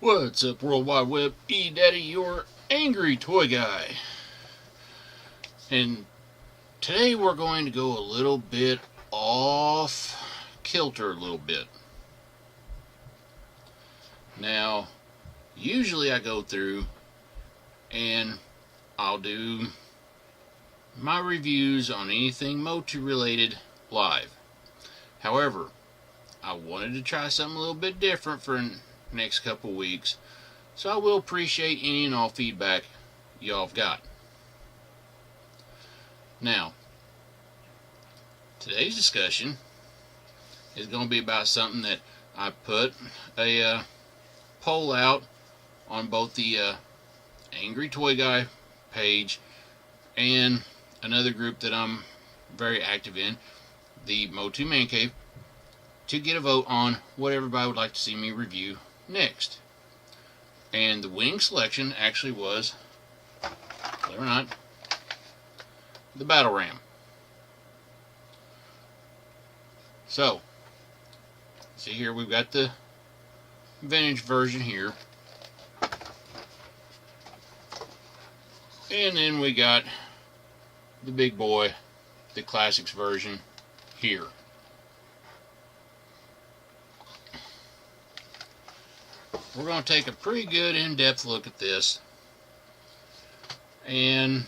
What's up, World Wide Web? E-Daddy, your angry toy guy. And today we're going to go a little bit off kilter a little bit. Now, usually I go through and I'll do my reviews on anything Motu related live. However, I wanted to try something a little bit different for next couple weeks, so I will appreciate any and all feedback y'all have got. Now, today's discussion is going to be about something that I put a poll out on both the Angry Toy Guy page and another group that I'm very active in, the Motu Man Cave, to get a vote on what everybody would like to see me review next. And the winning selection actually was, believe it or not, the Battle Ram. So, see here, we've got the vintage version here. And then we got the big boy, the classics version here. We're going to take a pretty good in-depth look at this and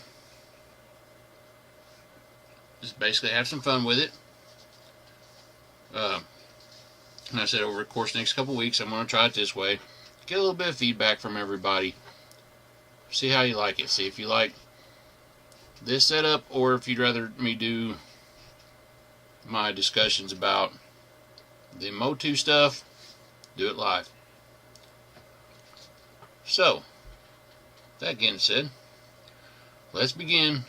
just basically have some fun with it. And I said over the course of the next couple weeks I'm going to try it this way, get a little bit of feedback from everybody, see how you like it, see if you like this setup or if you'd rather me do my discussions about the Motu stuff, do it live. So, that being said, let's begin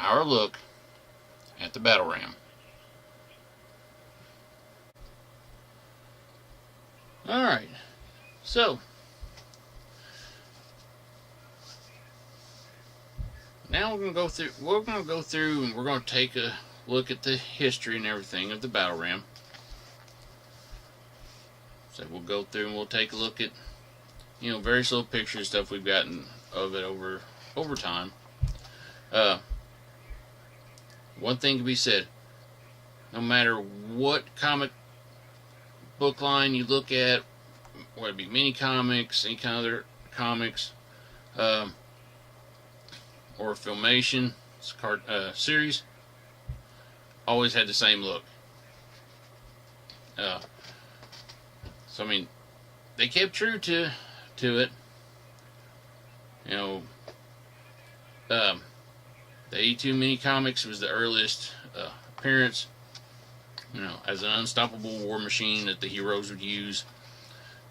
our look at the Battle Ram. Alright, so now we're going to go through and we're going to take a look at the history and everything of the Battle Ram. So we'll go through and we'll take a look at various little pictures and stuff we've gotten of it over time. One thing to be said, no matter what comic book line you look at, whether it be mini comics, any kind of other comics, or Filmation series, always had the same look. So I mean, they kept true to it. The 82 mini comics was the earliest appearance, as an unstoppable war machine that the heroes would use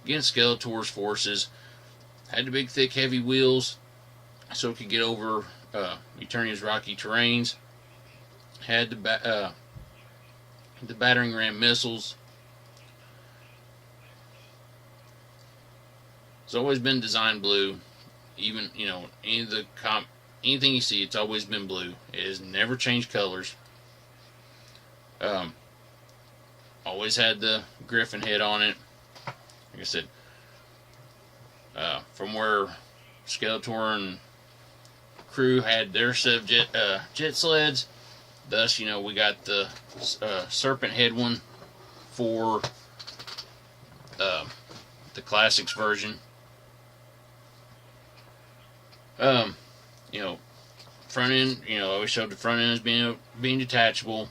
against Skeletor's forces. Had the big, thick, heavy wheels so it could get over Eternia's rocky terrains. Had the battering ram missiles. It's always been designed blue. Even, anything you see, it's always been blue. It has never changed colors. Always had the Griffin head on it. Like I said, from where Skeletor and crew had their set of jet sleds, thus, we got the serpent head one for the classics version. Front end, I always showed the front end as being detachable,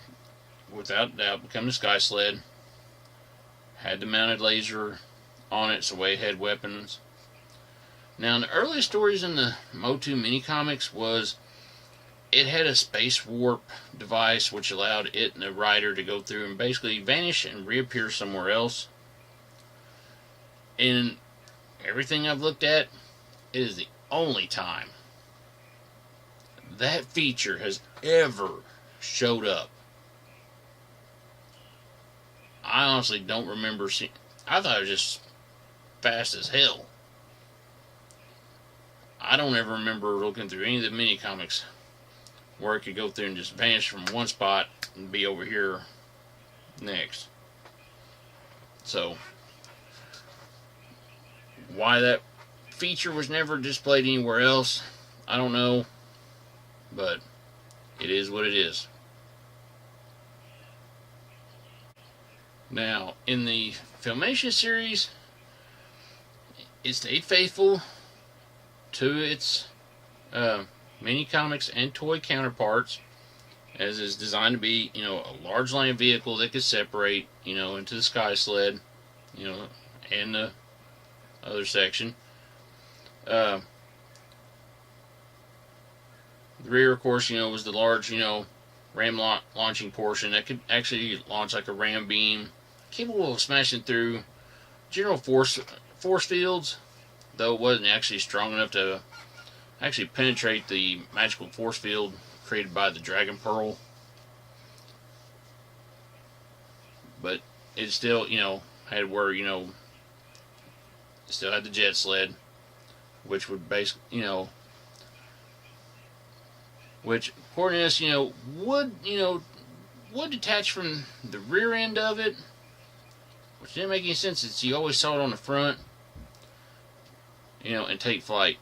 without doubt, become the Sky Sled. Had the mounted laser on it, so it had weapons. Now, in the earliest stories in the Motu mini comics was it had a space warp device which allowed it and the rider to go through and basically vanish and reappear somewhere else. In everything I've looked at, it is the only time that feature has ever showed up. I honestly don't remember seeing. I thought it was just fast as hell. I don't ever remember looking through any of the mini comics where it could go through and just vanish from one spot and be over here next. So Why that feature was never displayed anywhere else, I don't know, but it is what it is. Now, in the Filmation series, it stayed faithful to its mini comics and toy counterparts, as is designed to be, a large land vehicle that could separate, into the Sky Sled, and the other section. The rear, of course, was the large, ram launching portion that could actually launch like a ram beam, capable of smashing through general force fields, though it wasn't actually strong enough to actually penetrate the magical force field created by the Dragon Pearl. But it still, had where, it still had the jet sled, which would basically, which according to this, would detach from the rear end of it, which didn't make any sense since you always saw it on the front, and take flight.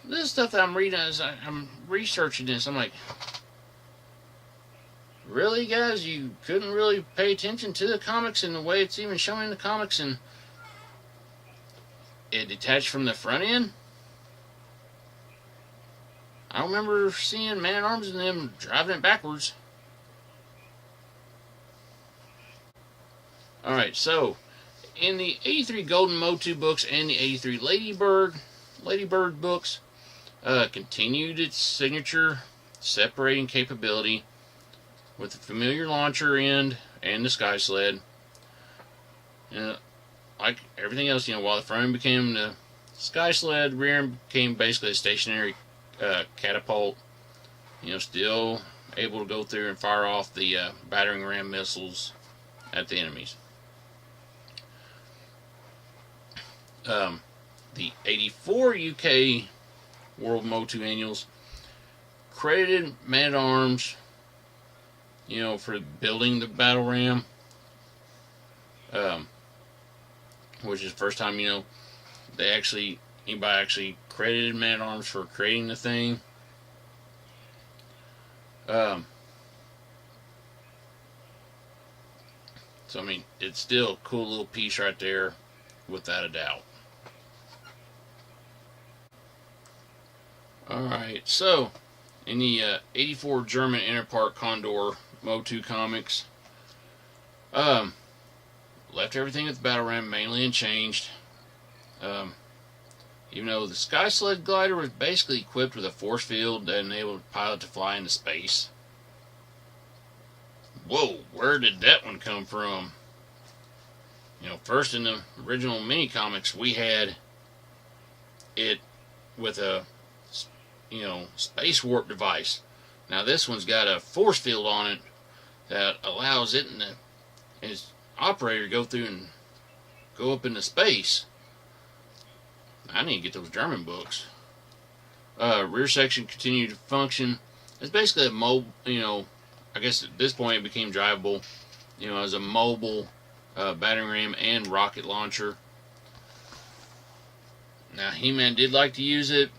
This is stuff that I'm reading as I'm researching this. I'm like, really, guys? You couldn't really pay attention to the comics and the way it's even shown in the comics, and it detached from the front end? I don't remember seeing Man-at-Arms and them driving it backwards. Alright, so in the 83 Golden Motu books and the 83 Ladybird books, continued its signature separating capability with the familiar launcher end and the Sky Sled. Like everything else, while the front end became the Sky Sled, rear end became basically a stationary catapult. Still able to go through and fire off the battering ram missiles at the enemies. The 84 UK World Motu Annuals credited Man-at-Arms, for building the battle ram, which is the first time, anybody actually credited Man-at-Arms for creating the thing. So I mean, it's still a cool little piece right there, without a doubt. Alright, so in the 84 German Interpart Condor Motu comics, left everything with the battle ram mainly unchanged. Even though the Sky Sled glider was basically equipped with a force field that enabled the pilot to fly into space. Whoa, where did that one come from? First in the original mini comics, we had it with a space warp device. Now this one's got a force field on it that allows it and its operator to go through and go up into space. I need to get those German books. Rear section continued to function. It's basically a mobile, I guess at this point it became drivable, as a mobile battering ram and rocket launcher. Now He-Man did like to use it,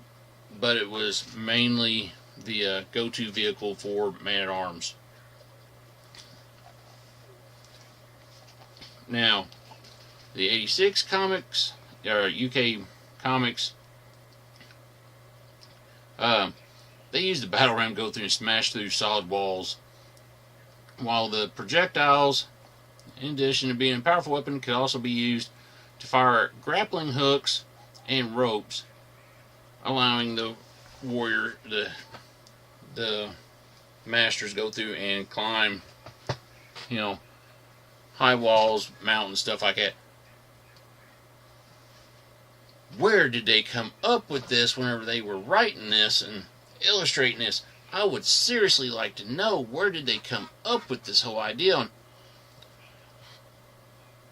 but it was mainly the go-to vehicle for Man-at-Arms. Now, the 86 comics, or UK comics, they used the battle ram to go through and smash through solid walls, while the projectiles, in addition to being a powerful weapon, could also be used to fire grappling hooks and ropes, allowing the warrior, the masters, go through and climb, high walls, mountains, stuff like that. Where did they come up with this whenever they were writing this and illustrating this? I would seriously like to know, where did they come up with this whole idea?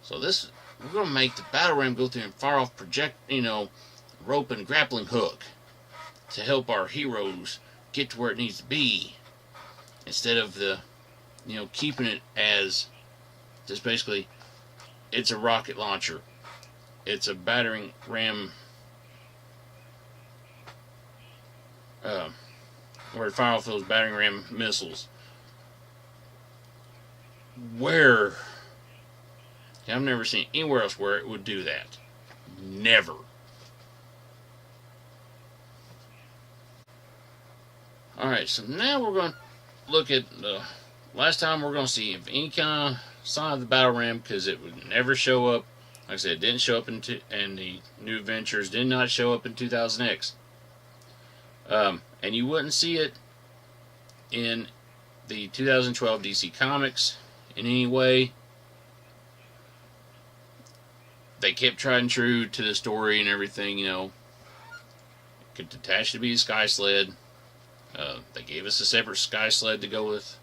So this, we're going to make the battle ram go through and fire off rope and grappling hook to help our heroes get to where it needs to be, instead of the, keeping it as just basically it's a rocket launcher. it's a battering ram, where it fire off those battering ram missiles. Where? I've never seen anywhere else where it would do that. Never. Alright, so now we're going to look at the last time we're going to see if any kind of sign of the battle ram, because it would never show up. Like I said, it didn't show up and the New Adventures did not show up in 2000X. And you wouldn't see it in the 2012 DC Comics in any way. They kept trying true to the story and everything, you know. It could detach to be a Sky Sled. They gave us a separate Sky Sled to go with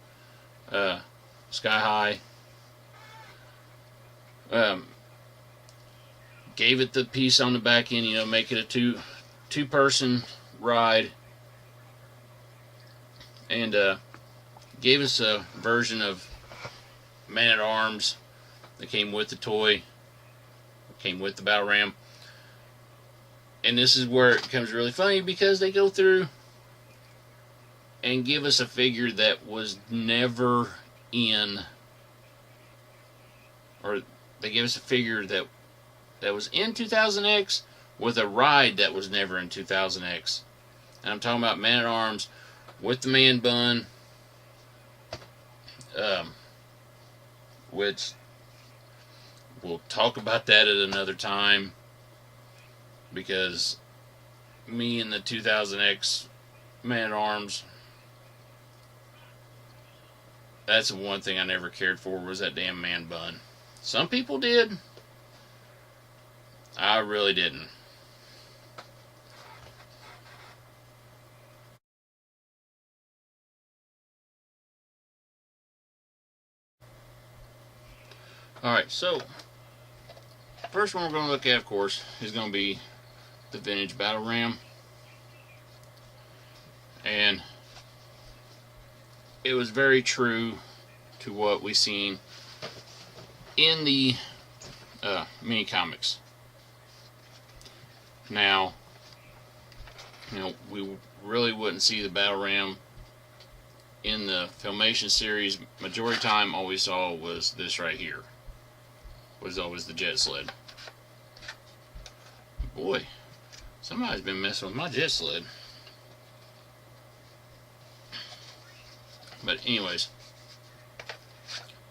Sky High. Gave it the piece on the back end, you know, make it a two-person ride. And gave us a version of Man-at-Arms that came with the toy, came with the battle ram. And this is where it becomes really funny, because they go through and give us a figure that was never in, or they give us a figure that was in 2000X with a ride that was never in 2000X. And I'm talking about Man-at-Arms with the man bun, which we'll talk about that at another time, because me and the 2000X Man-at-Arms, that's the one thing I never cared for, was that damn man bun. Some people did. I really didn't. Alright, so first one we're going to look at, of course, is going to be the vintage battle ram. And it was very true to what we seen in the mini comics. Now, you know, we really wouldn't see the battle ram in the Filmation series. Majority of the time, all we saw was this right here. Was always the jet sled. Boy, somebody's been messing with my jet sled. But anyways,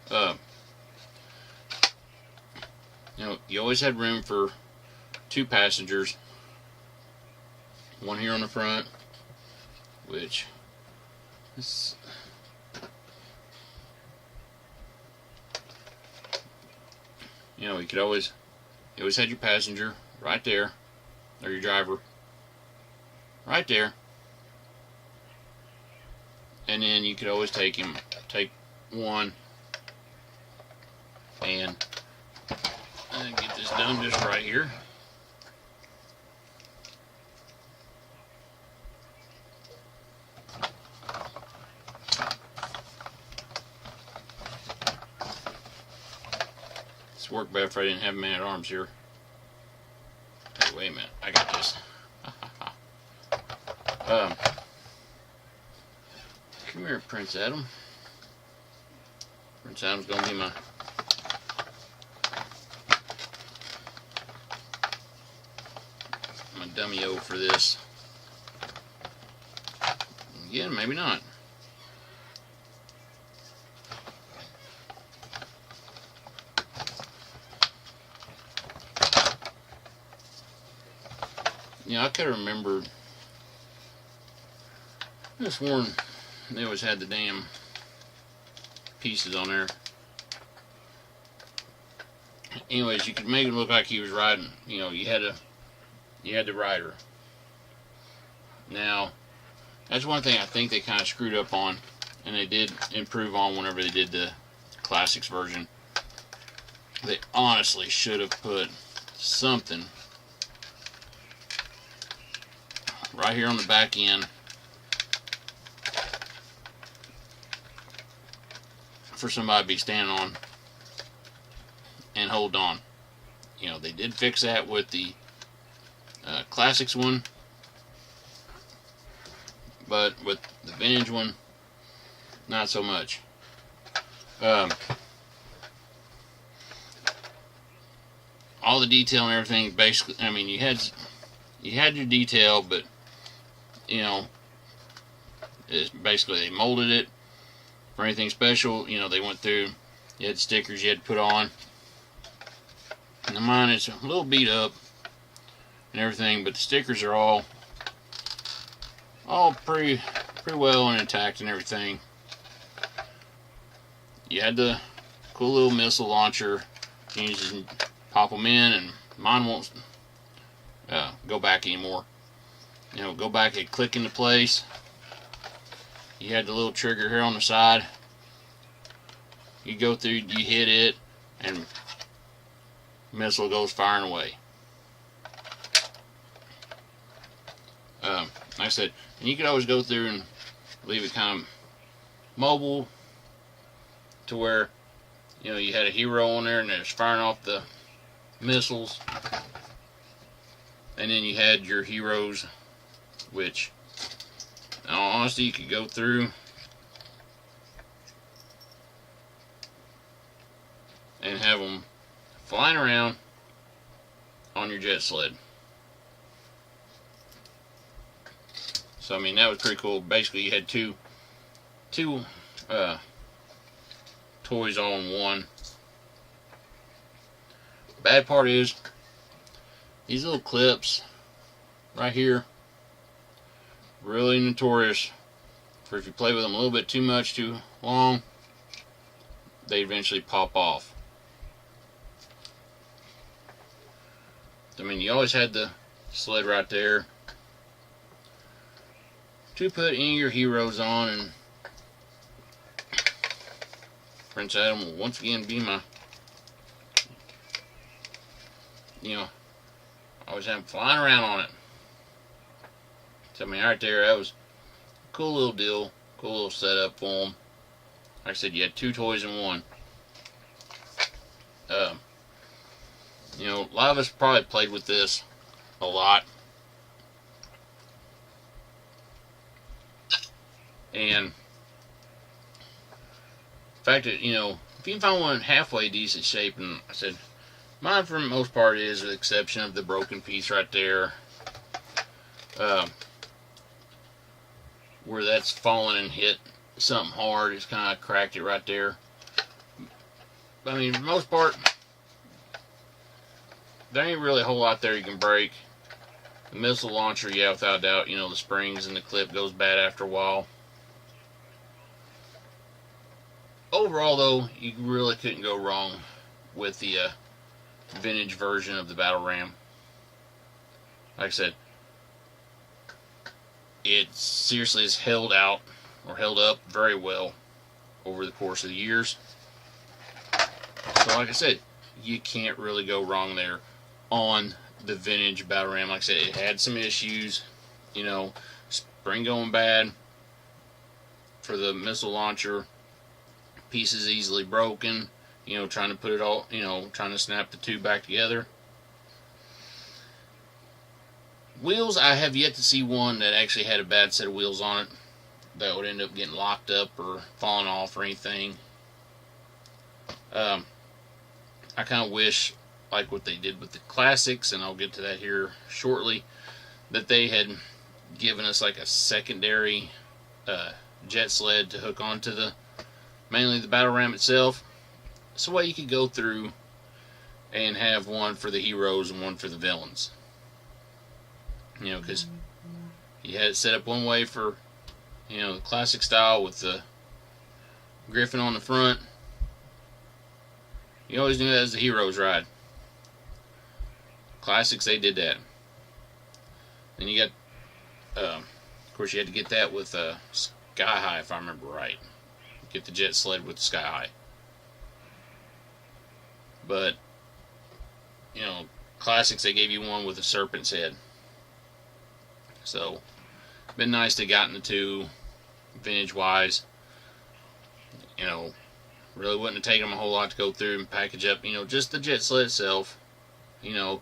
you know, you always had room for 2 passengers. One here on the front, which is, you know, you always had your passenger right there, or your driver right there, and then you could always take one and get this done just right here. This worked better if I didn't have Man-at-Arms here. Hey, wait a minute, I got this. Come here, Prince Adam. Prince Adam's gonna be my dummy-o for this. Again, maybe not. Yeah, I could have remembered. I just sworn they always had the damn pieces on there. Anyways, you could make it look like he was riding. You know, you had the rider. Now, that's one thing I think they kind of screwed up on, and they did improve on whenever they did the Classics version. They honestly should have put something right here on the back end for somebody to be standing on and hold on. You know, they did fix that with the Classics one, but with the vintage one, not so much. All the detail and everything, basically, I mean, you had your detail, but you know, it's basically they molded it for anything special. You know, they went through, you had stickers you had to put on. And mine is a little beat up and everything, but the stickers are all pretty well and intact and everything. You had the cool little missile launcher. You just pop them in, and mine won't go back anymore. You know, go back and click into place. You had the little trigger here on the side. You go through, you hit it, and missile goes firing away. Like I said, and you could always go through and leave it kind of mobile to where, you know, you had a hero on there and it was firing off the missiles, and then you had your heroes, which in all honesty you could go through and have them flying around on your jet sled. So I mean, that was pretty cool. Basically you had two toys all in one. Bad part is these little clips right here, really notorious for if you play with them a little bit too much, too long, they eventually pop off. I mean, you always had the sled right there to put any of your heroes on, and Prince Adam will once again be my, you know, I always have them flying around on it. So I mean, right there, that was a cool little deal, cool little setup for them. Like I said, you had two toys in one. You know, a lot of us probably played with this a lot. And the fact that, you know, if you can find one in halfway decent shape, and I said, mine for the most part is, with the exception of the broken piece right there, where that's fallen and hit something hard, it's kind of cracked it right there. I mean, for the most part, there ain't really a whole lot there you can break. The missile launcher, yeah, without a doubt, you know, the springs and the clip goes bad after a while. Overall, though, you really couldn't go wrong with the vintage version of the Battle Ram. Like I said, it seriously has held out, or held up very well over the course of the years. So like I said, you can't really go wrong there on the vintage Battle Ram. Like I said, it had some issues, you know, spring going bad for the missile launcher, pieces easily broken, you know, trying to put it all, you know, trying to snap the two back together. Wheels, I have yet to see one that actually had a bad set of wheels on it that would end up getting locked up or falling off or anything. I kind of wish, like what they did with the Classics, and I'll get to that here shortly, that they had given us like a secondary jet sled to hook onto the, mainly the Battle Ram itself, so way you could go through and have one for the heroes and one for the villains. You know, because you had it set up one way for, you know, the classic style with the Griffin on the front. You always knew that as the heroes ride. Classics, they did that. Then you got, of course, you had to get that with Sky High, if I remember right. Get the jet sled with the Sky High. But, you know, Classics, they gave you one with a serpent's head. So, been nice to gotten the two, vintage wise. You know, really wouldn't have taken them a whole lot to go through and package up, you know, just the jet sled itself. you know,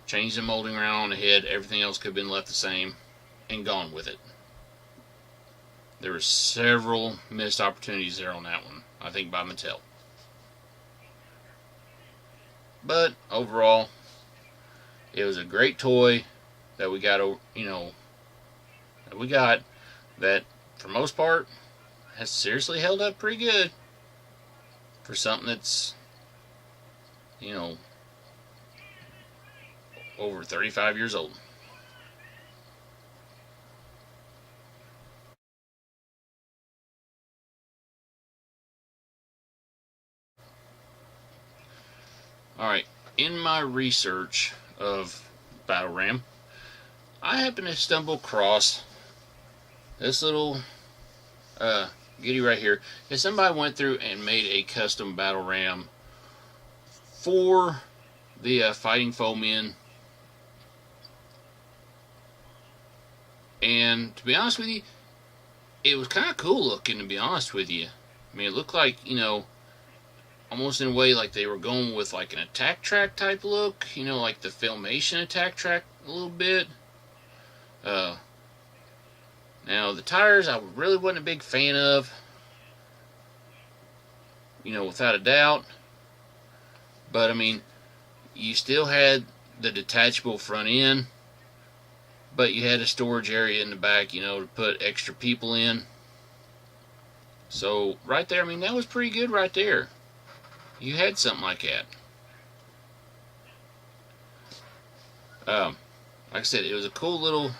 changed the molding around on the head. Everything else could have been left the same and gone with it. There were several missed opportunities there on that one, I think, by Mattel. But overall, it was a great toy that we got, that for most part has seriously held up pretty good for something that's, over 35 years old. Alright, in my research of Battle Ram, I happened to stumble across this little goodie right here. And somebody went through and made a custom Battle Ram for the Fighting Foemen. And to be honest with you, it was kind of cool looking, to be honest with you. I mean, it looked like, almost in a way like they were going with like an Attack Track type look, like the Filmation Attack Track a little bit. Now the tires I really wasn't a big fan of, without a doubt. But I mean, you still had the detachable front end, but you had a storage area in the back, to put extra people in. So right there, I mean, that was pretty good right there. You had something like that. Like I said, it was a cool little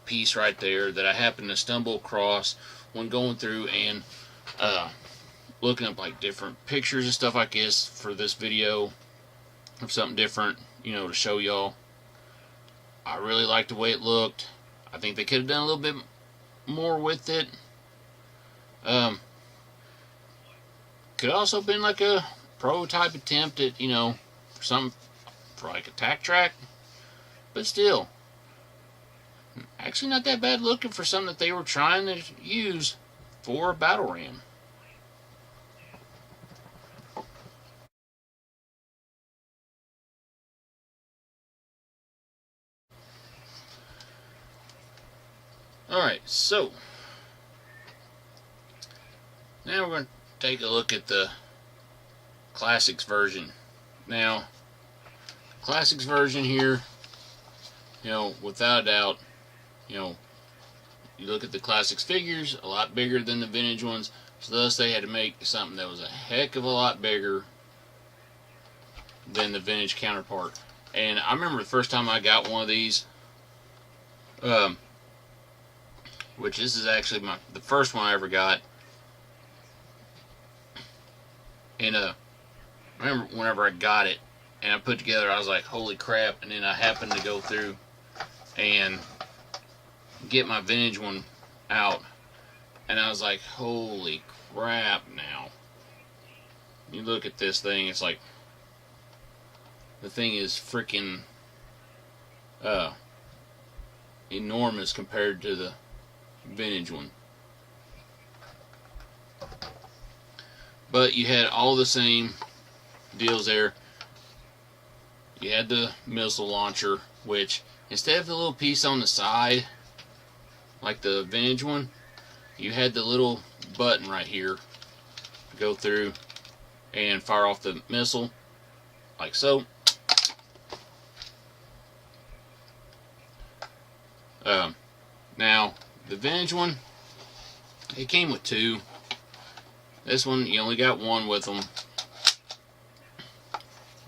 piece right there that I happened to stumble across when going through and looking up like different pictures and stuff like this for this video of something different, to show y'all. I really liked the way it looked. I think they could have done a little bit more with it. Could also been like a prototype attempt at, for like Attack Track. But still, actually not that bad looking for something that they were trying to use for a Battle Ram. Alright, so now we're going to take a look at the Classics version. Now, Classics version here, without a doubt, you look at the Classics figures, a lot bigger than the vintage ones, so thus they had to make something that was a heck of a lot bigger than the vintage counterpart. And I remember the first time I got one of these, which this is actually the first one I ever got. And I remember whenever I got it and I put it together, I was like, holy crap. And then I happened to go through and get my vintage one out, and I was like, holy crap. Now you look at this thing, it's like the thing is freaking enormous compared to the vintage one. But you had all the same deals there. You had the missile launcher, which instead of the little piece on the side like the vintage one, you had the little button right here to go through and fire off the missile like so. Now the vintage one, it came with two. This one, you only got one with them.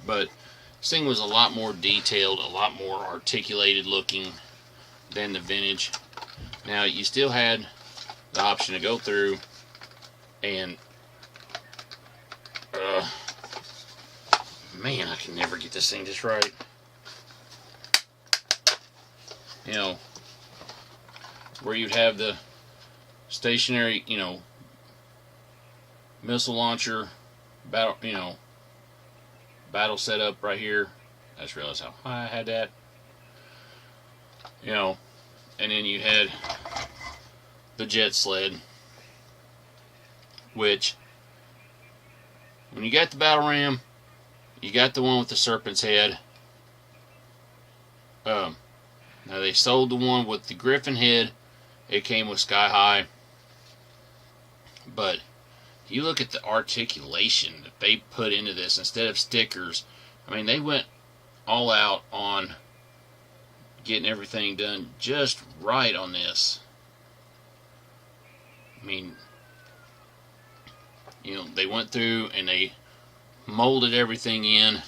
But this thing was a lot more detailed, a lot more articulated looking than the vintage. Now, you still had the option to go through and... man, I can never get this thing just right. Where you'd have the stationary, missile launcher, battle setup right here. I just realized how high I had that. And then you had the jet sled, which when you got the Battle Ram, You got the one with the serpent's head. Now they sold the one with the griffin head. It came with Sky High. But you look at the articulation that they put into this instead of stickers. I mean, they went all out on getting everything done just right on this. I mean, you know, they went through and they molded everything in,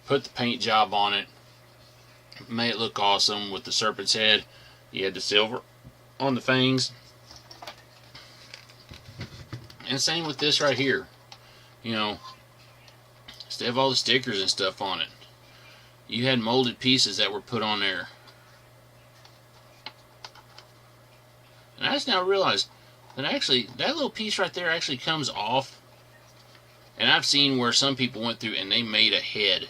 put the paint job on it, made it look awesome with the serpent's head. You had the silver on the fangs. And same with this right here. You know, instead of all the stickers and stuff on it, you had molded pieces that were put on there. And I just now realized that actually, that little piece right there actually comes off. And I've seen where some people went through and they made a head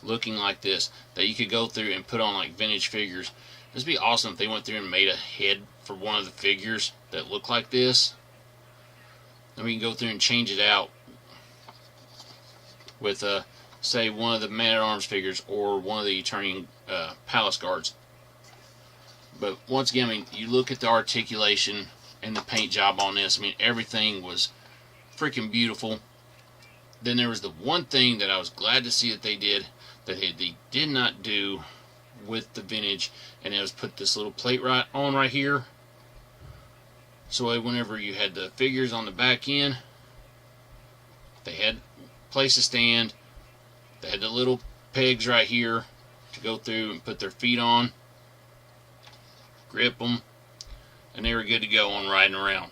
looking like this that you could go through and put on like vintage figures. This would be awesome if they went through and made a head for one of the figures that looked like this. And we can go through and change it out with, say, one of the Man-at-Arms figures or one of the Eternian Palace Guards. But once again, I mean, you look at the articulation and the paint job on this. I mean, everything was freaking beautiful. Then there was the one thing that I was glad to see that they did that they did not do with the vintage, and it was put this little plate right here. So whenever you had the figures on the back end, they had a place to stand. They had the little pegs right here to go through and put their feet on, grip them, and they were good to go on riding around.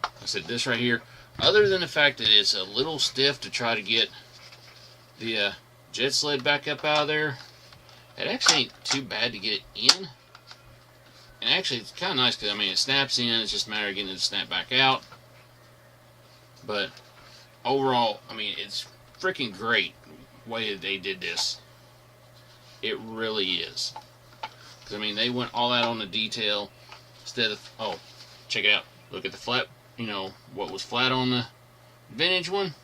I said this right here, other than the fact that it's a little stiff to try to get the jet sled back up out of there, it actually ain't too bad to get it in. And actually, it's kind of nice because, I mean, it snaps in. It's just a matter of getting it to snap back out. But overall, I mean, it's freaking great the way that they did this. It really is. Because, I mean, they went all out on the detail instead of, oh, check it out. Look at the flat, you know, what was flat on the vintage one.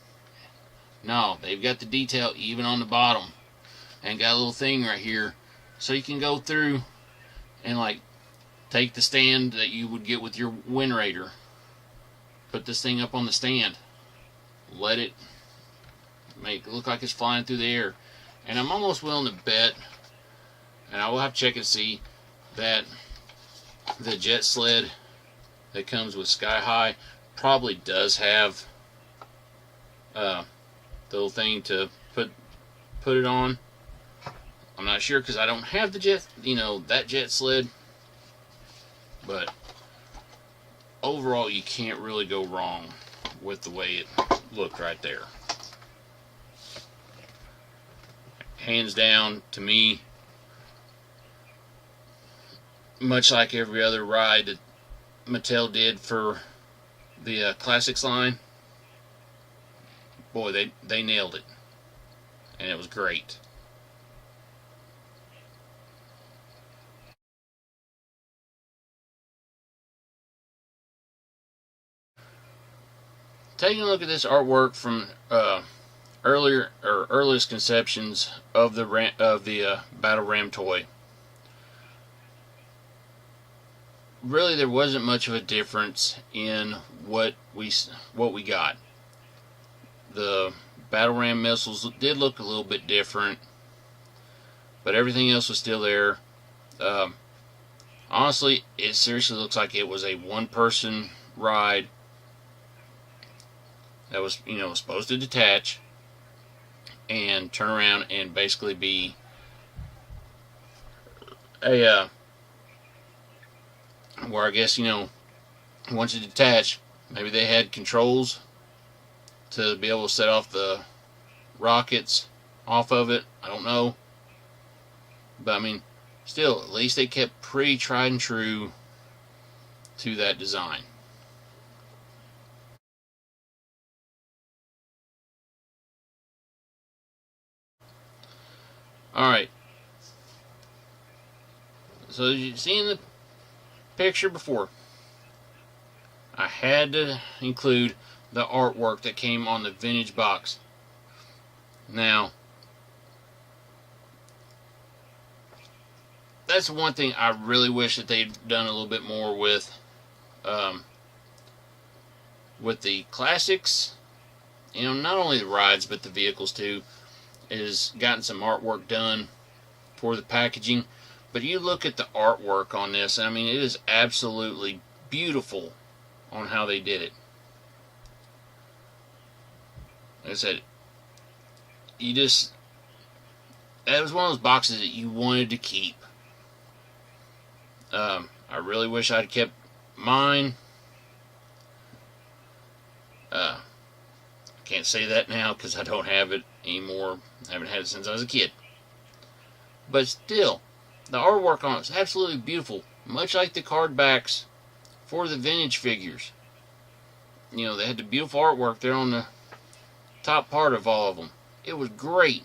No, they've got the detail even on the bottom. And got a little thing right here. So you can go through and, like, take the stand that you would get with your Wind Raider. Put this thing up on the stand. Let it make it look like it's flying through the air. And I'm almost willing to bet, and I will have to check and see, that the jet sled that comes with Sky High probably does have the little thing to put it on. I'm not sure because I don't have the jet, you know, that jet sled. But overall, you can't really go wrong with the way it looked right there. Hands down, to me, much like every other ride that Mattel did for the Classics line, boy, they nailed it. And it was great. Taking a look at this artwork from earliest conceptions of the Battle Ram toy, really there wasn't much of a difference in what we got. The Battle Ram missiles did look a little bit different, but everything else was still there. Honestly, it seriously looks like it was a one-person ride that was, you know, supposed to detach and turn around and basically be a where I guess, you know, once you detach, maybe they had controls to be able to set off the rockets off of it. I don't know, but I mean, still, at least they kept pretty tried and true to that design. Alright, so as you've seen the picture before, I had to include the artwork that came on the vintage box. Now, that's one thing I really wish that they'd done a little bit more with the classics. You know, not only the rides, but the vehicles too, is gotten some artwork done for the packaging. But you look at the artwork on this, I mean, it is absolutely beautiful on how they did it. Like I said, that was one of those boxes that you wanted to keep. I really wish I'd kept mine. I can't say that now because I don't have it anymore. I haven't had it since I was a kid. But still, the artwork on it is absolutely beautiful, much like the card backs for the vintage figures. You know, they had the beautiful artwork there on the top part of all of them. It was great.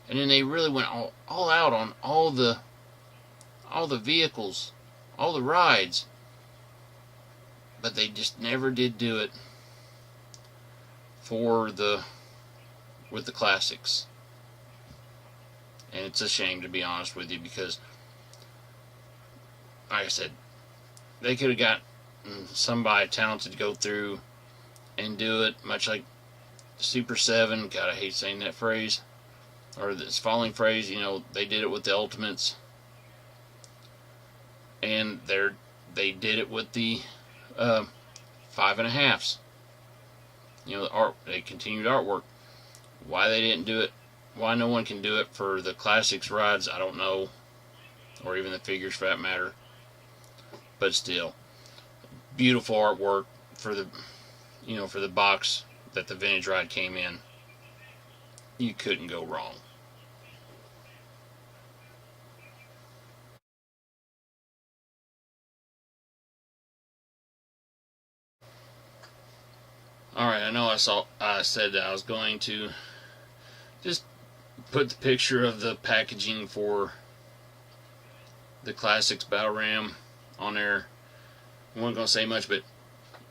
And then they really went all out on all the vehicles, all the rides. But they just never did do it with the classics. And it's a shame, to be honest with you, because, like I said, they could have got somebody talented to go through and do it, much like Super 7. God, I hate saying that phrase, or this falling phrase. You know, they did it with the Ultimates, and they did it with the 5.5s. You know, they continued artwork. Why they didn't do it, why no one can do it for the classics rides, I don't know, or even the figures for that matter. But still, beautiful artwork for the box that the vintage ride came in. You couldn't go wrong. Alright, I know I said that I was going to just put the picture of the packaging for the Classics Battle Ram on there. I wasn't going to say much, but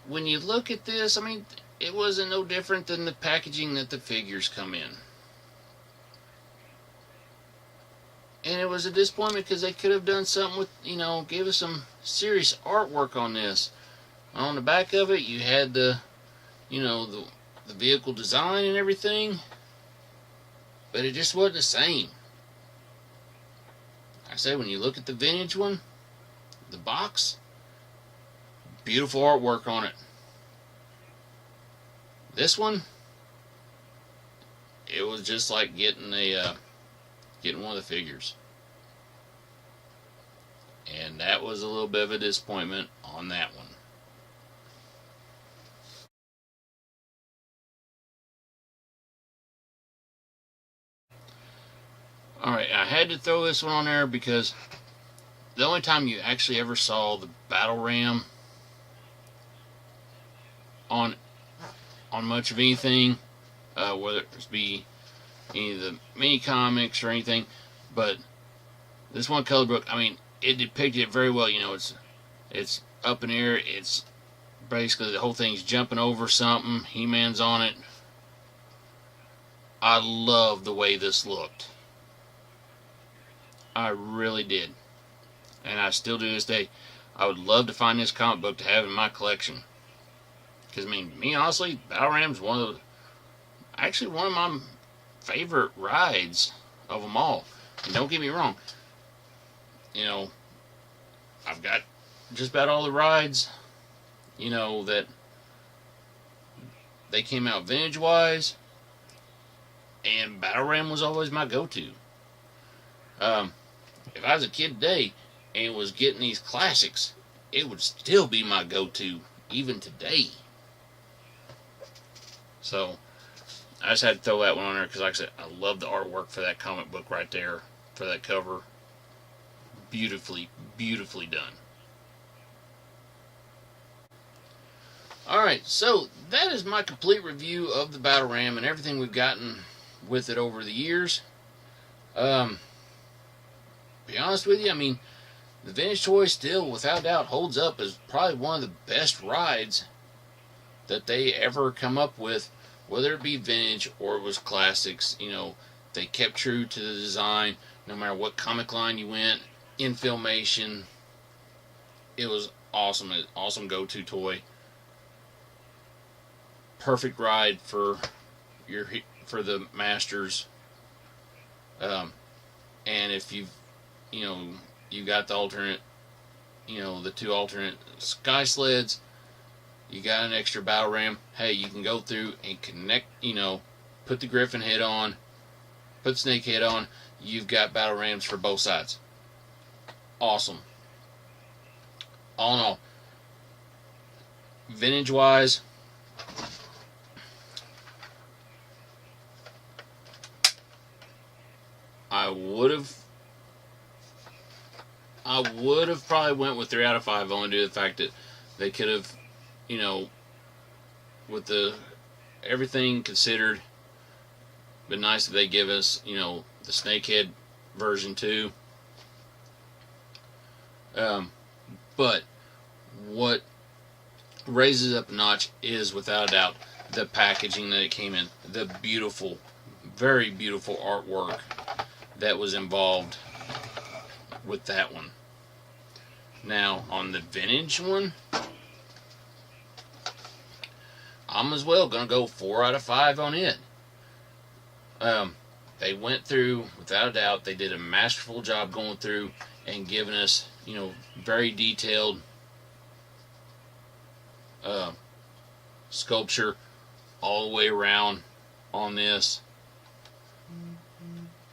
when you look at this, I mean, it wasn't no different than the packaging that the figures come in. And it was a disappointment because they could have done something with, you know, give us some serious artwork on this. On the back of it, you had the vehicle design and everything, but it just wasn't the same. I say, when you look at the vintage one, the box, beautiful artwork on it. This one, it was just like getting one of the figures, and that was a little bit of a disappointment on that one. Alright, I had to throw this one on there because the only time you actually ever saw the Battle Ram on much of anything, whether it be any of the mini comics or anything, but this one color book, I mean, it depicted it very well. You know, it's up in the air, it's basically the whole thing's jumping over something, He-Man's on it. I love the way this looked. I really did. And I still do this day. I would love to find this comic book to have in my collection. Because, I mean, me honestly, Battle Ram's one of my favorite rides of them all. And don't get me wrong, you know, I've got just about all the rides, you know, that they came out vintage wise, and Battle Ram was always my go-to. If I was a kid today and was getting these classics, it would still be my go-to even today. So I just had to throw that one on there because, like I said, I love the artwork for that comic book right there, for that cover. Beautifully, beautifully done. Alright, so that is my complete review of the Battle Ram and everything we've gotten with it over the years. Be honest with you, I mean, the vintage toy still, without doubt, holds up as probably one of the best rides that they ever come up with, whether it be vintage or it was classics. They kept true to the design, no matter what comic line you went. In Filmation, it was awesome. An awesome go-to toy. Perfect ride for the Masters. And if you got the alternate, the 2 alternate Sky Sleds, you got an extra battle ram. Hey, you can go through and connect. Put the Griffin head on, put Snake head on. You've got battle rams for both sides. Awesome. All in all, vintage wise, I would have probably went with 3 out of 5, only due to the fact that they could have, with everything considered, been nice if they give us, the Snakehead version 2. But what raises up a notch is, without a doubt, the packaging that it came in. The beautiful, very beautiful artwork that was involved with that one. Now, on the vintage one, I'm as well going to go 4 out of 5 on it. They went through, without a doubt, they did a masterful job going through and giving us, very detailed sculpture all the way around on this.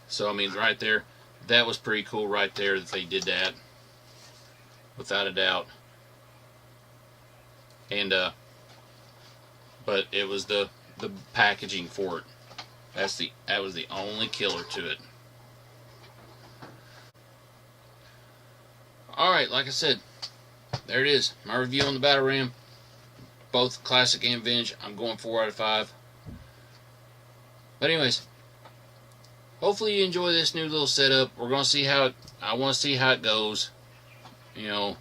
So, I mean, right there, that was pretty cool right there that they did that, without a doubt. And, but it was the packaging for it. That was the only killer to it. Alright, like I said, there it is. My review on the Battle Ram. Both classic and vintage. I'm going 4 out of 5. But anyways, hopefully you enjoy this new little setup. We're going to see I want to see how it goes. Y'all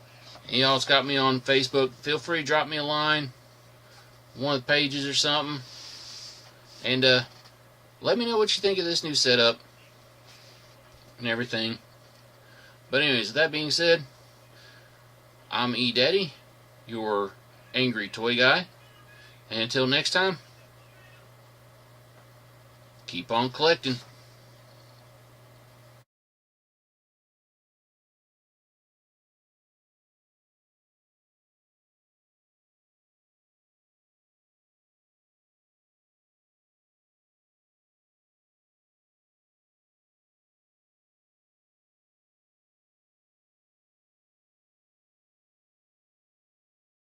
that's got me on Facebook, feel free to drop me a line, one of the pages or something, and let me know what you think of this new setup and everything. But anyways, with that being said, I'm E-Daddy, your angry toy guy, and until next time, keep on collecting.